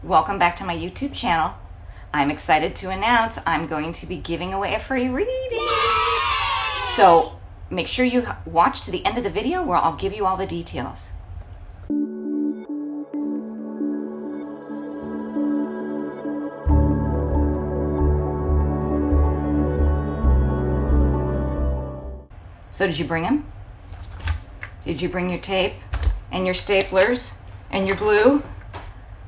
Welcome back to my YouTube channel. I'm excited to announce I'm going to be giving away a free reading. So make sure you watch to the end of the video where I'll give you all the details. So did you bring them? Did you bring your tape and your staplers and your glue?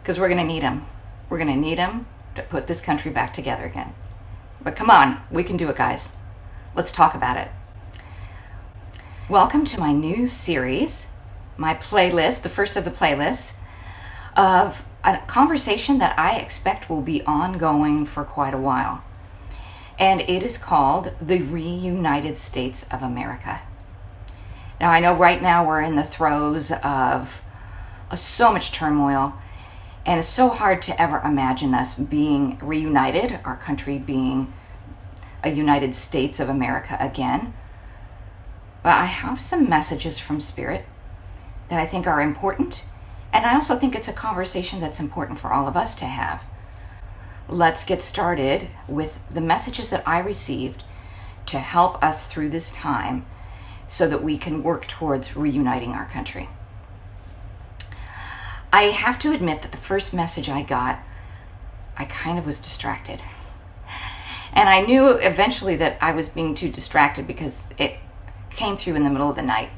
Because we're going to need them. We're going to need them to put this country back together again. But come on, we can do it, guys. Let's talk about it. Welcome to my new series, my playlist, the first of the playlists, of a conversation that I expect will be ongoing for quite a while. And it is called The Reunited States of America. Now, I know right now we're in the throes of so much turmoil, and it's so hard to ever imagine us being reunited, our country being a United States of America again. But I have some messages from Spirit that I think are important, and I also think it's a conversation that's important for all of us to have. Let's get started with the messages that I received to help us through this time so that we can work towards reuniting our country. I have to admit that the first message I got, I kind of was distracted. And I knew eventually that I was being too distracted because it came through in the middle of the night.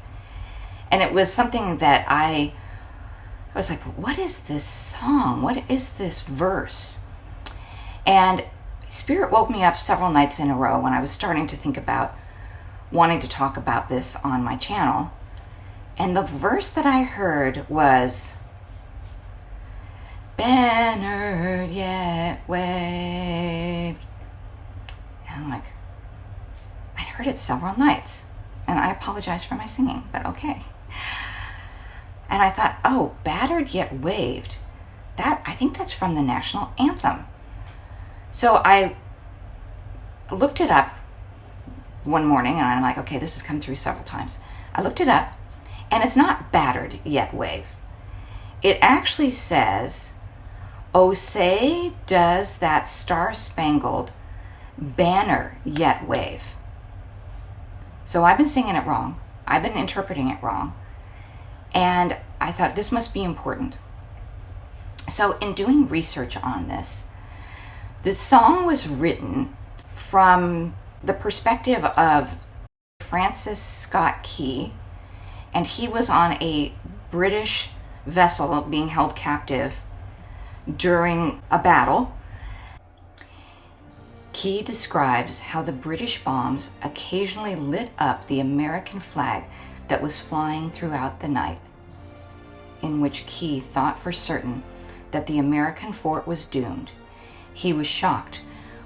And it was something that I was like, what is this song? What is this verse? And Spirit woke me up several nights in a row when I was starting to think about wanting to talk about this on my channel. And the verse that I heard was, "Bannered yet waved." And I'm like, I heard it several nights. And I apologize for my singing, but okay. And I thought, oh, battered yet waved. I think that's from the national anthem. So I looked it up one morning, and I'm like, okay, this has come through several times. I looked it up, and it's not battered yet wave. It actually says, "Oh, say does that star-spangled banner yet wave." So I've been singing it wrong. I've been interpreting it wrong. And I thought this must be important. So in doing research on this song was written from the perspective of Francis Scott Key, and he was on a British vessel being held captive during a battle. Key describes how the British bombs occasionally lit up the American flag that was flying throughout the night, in which Key thought for certain that the American fort was doomed. He was shocked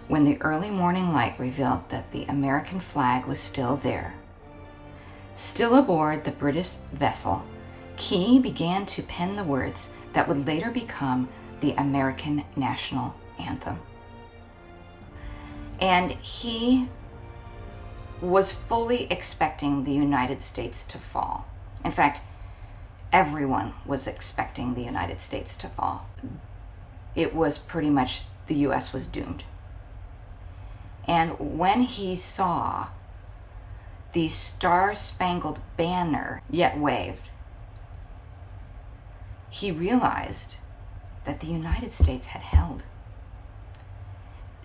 when the early morning light revealed that the American flag was still there. Still aboard the British vessel, Key began to pen the words that would later become the American national anthem. And he was fully expecting the United States to fall. In fact, everyone was expecting the United States to fall. It was pretty much the U.S. was doomed. And when he saw the star-spangled banner yet waved, he realized that the United States had held.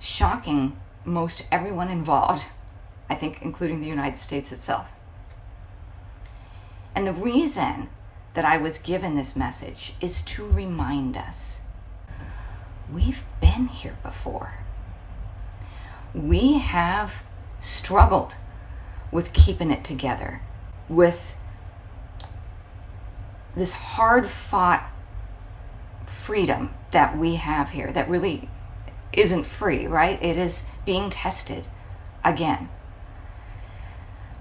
Shocking most everyone involved, I think including the United States itself. And the reason that I was given this message is to remind us, we've been here before. We have struggled with keeping it together, with this hard-fought freedom that we have here that really isn't free, right? It is being tested again.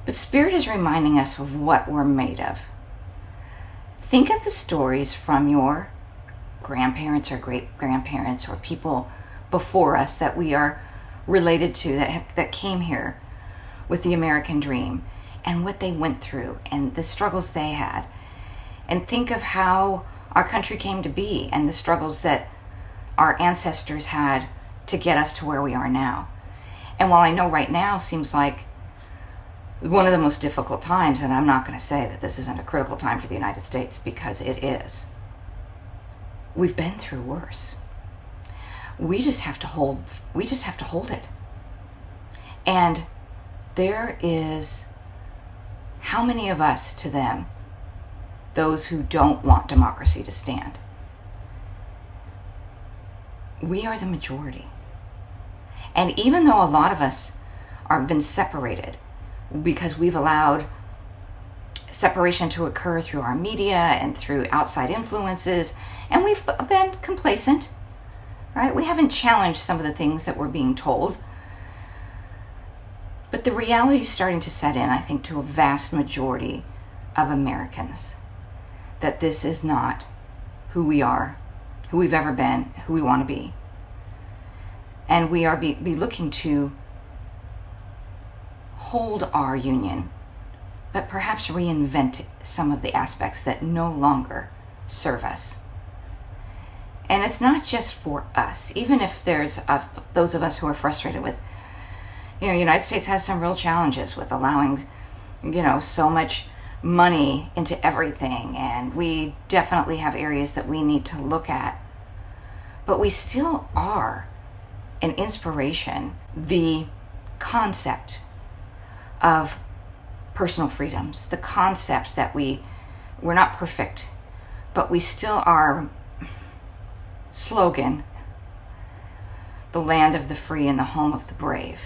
But Spirit is reminding us of what we're made of. Think of the stories from your grandparents or great-grandparents or people before us that we are related to that came here with the American dream and what they went through and the struggles they had. And think of how our country came to be and the struggles that our ancestors had to get us to where we are now. And while I know right now seems like one of the most difficult times, and I'm not going to say that this isn't a critical time for the United States, because it is. We've been through worse. We just have to hold it. And there is, how many of us to them, those who don't want democracy to stand? We are the majority. And even though a lot of us are been separated because we've allowed separation to occur through our media and through outside influences, and we've been complacent, right? We haven't challenged some of the things that we're being told. But the reality is starting to set in, I think, to a vast majority of Americans, that this is not who we are, who we've ever been, who we want to be. And we are be looking to hold our union, but perhaps reinvent some of the aspects that no longer serve us. And it's not just for us, even if there's those of us who are frustrated with, the United States has some real challenges with allowing, so much money into everything, and we definitely have areas that we need to look at. But we still are an inspiration. The concept of personal freedoms, the concept that we're not perfect, but we still are, slogan, the land of the free and the home of the brave,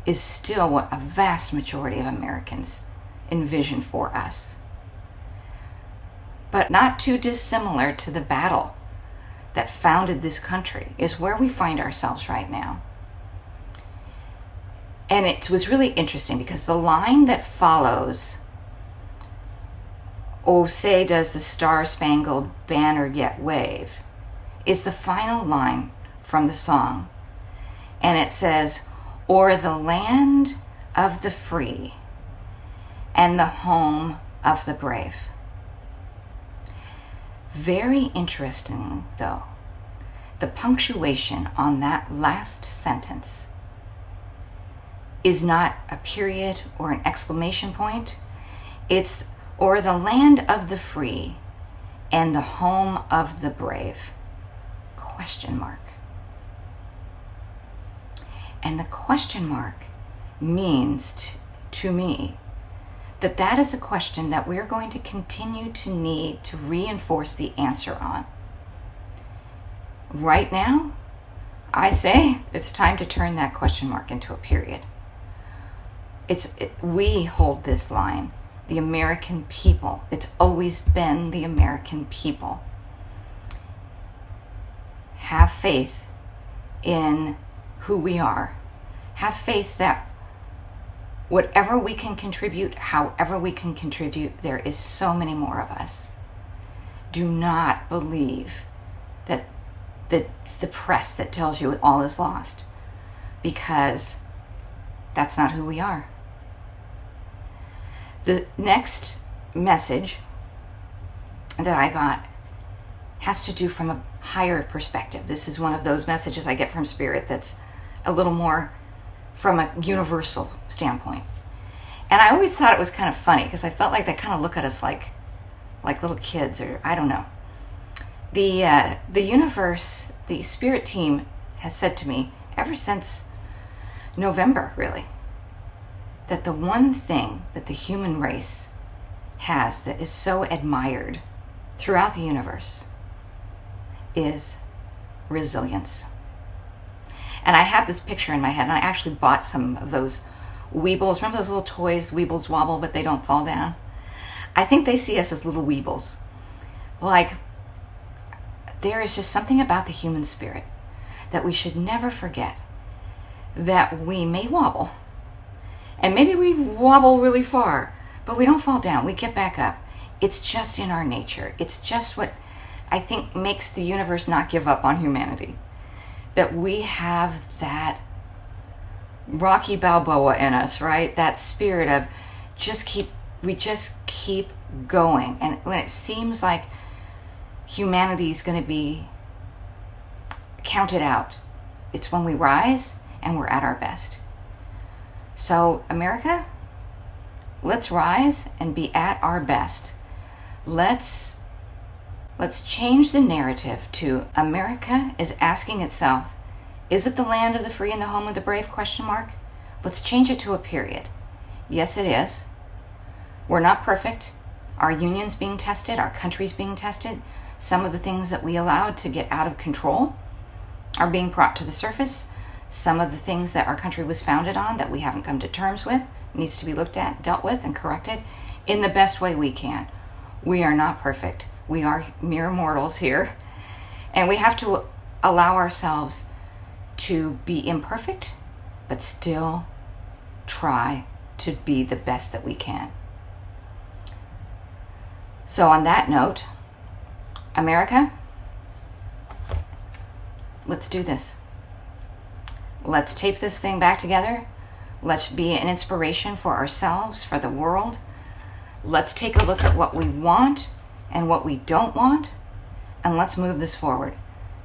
is still what a vast majority of Americans envision for us. But not too dissimilar to the battle that founded this country is where we find ourselves right now. And it was really interesting because the line that follows, "Oh, say does the Star-Spangled Banner yet wave," is the final line from the song. And it says, "O'er the land of the free and the home of the brave." Very interesting, though, the punctuation on that last sentence is not a period or an exclamation point. It's "o'er the land of the free and the home of the brave?" Question mark. And the question mark means to me that is a question that we're going to continue to need to reinforce the answer on. Right now, I say it's time to turn that question mark into a period. We hold this line, the American people. It's always been the American people. Have faith in who we are. Have faith that whatever we can contribute, however we can contribute, there is so many more of us. Do not believe that the press that tells you all is lost, because that's not who we are. The next message that I got has to do from a higher perspective. This is one of those messages I get from Spirit that's a little more from a universal standpoint. And I always thought it was kind of funny because I felt like they kind of look at us like little kids, or I don't know. The universe, the Spirit team has said to me ever since November, really, that the one thing that the human race has that is so admired throughout the universe is resilience. And I have this picture in my head, and I actually bought some of those Weebles. Remember those little toys, Weebles wobble, but they don't fall down? I think they see us as little Weebles. Like, there is just something about the human spirit that we should never forget, that we may wobble, and maybe we wobble really far, but we don't fall down. We get back up. It's just in our nature. It's just what I think makes the universe not give up on humanity. That we have that Rocky Balboa in us, right? That spirit of we just keep going. And when it seems like humanity's going to be count it out. It's when we rise and we're at our best. So, America, let's rise and be at our best. Let's change the narrative to America is asking itself, is it the land of the free and the home of the brave? ? Let's change it to a period. Yes, it is. We're not perfect. Our union's being tested. Our country's being tested. Some of the things that we allowed to get out of control are being brought to the surface. Some of the things that our country was founded on that we haven't come to terms with needs to be looked at, dealt with, and corrected in the best way we can. We are not perfect. We are mere mortals here. And we have to allow ourselves to be imperfect, but still try to be the best that we can. So on that note, America, let's do this. Let's tape this thing back together. Let's be an inspiration for ourselves, for the world. Let's take a look at what we want and what we don't want, and let's move this forward.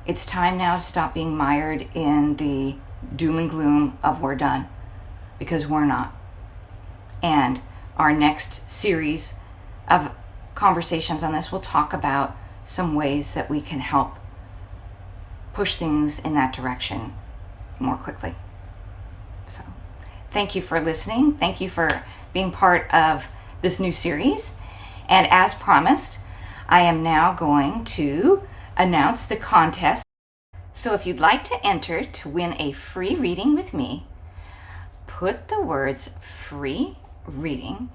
It's time now to stop being mired in the doom and gloom of we're done, because we're not. And our next series of conversations on this will talk about some ways that we can help push things in that direction more quickly. So thank you for listening. Thank you for being part of this new series. And as promised, I am now going to announce the contest. So if you'd like to enter to win a free reading with me, put the words free reading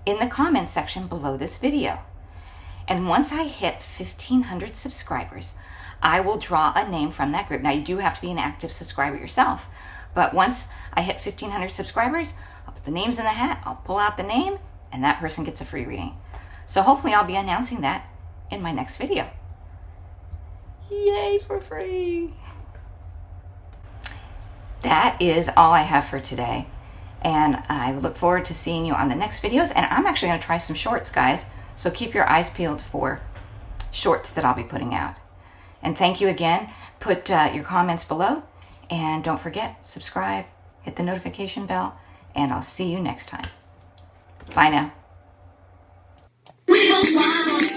in the comment section below this video. And once I hit 1,500 subscribers, I will draw a name from that group. Now, you do have to be an active subscriber yourself, but once I hit 1,500 subscribers, I'll put the names in the hat, I'll pull out the name, and that person gets a free reading. So hopefully I'll be announcing that in my next video. Yay for free! That is all I have for today. And I look forward to seeing you on the next videos. And I'm actually going to try some shorts, guys. So keep your eyes peeled for shorts that I'll be putting out. And thank you again. Put your comments below. And don't forget, subscribe, hit the notification bell, and I'll see you next time. Bye now.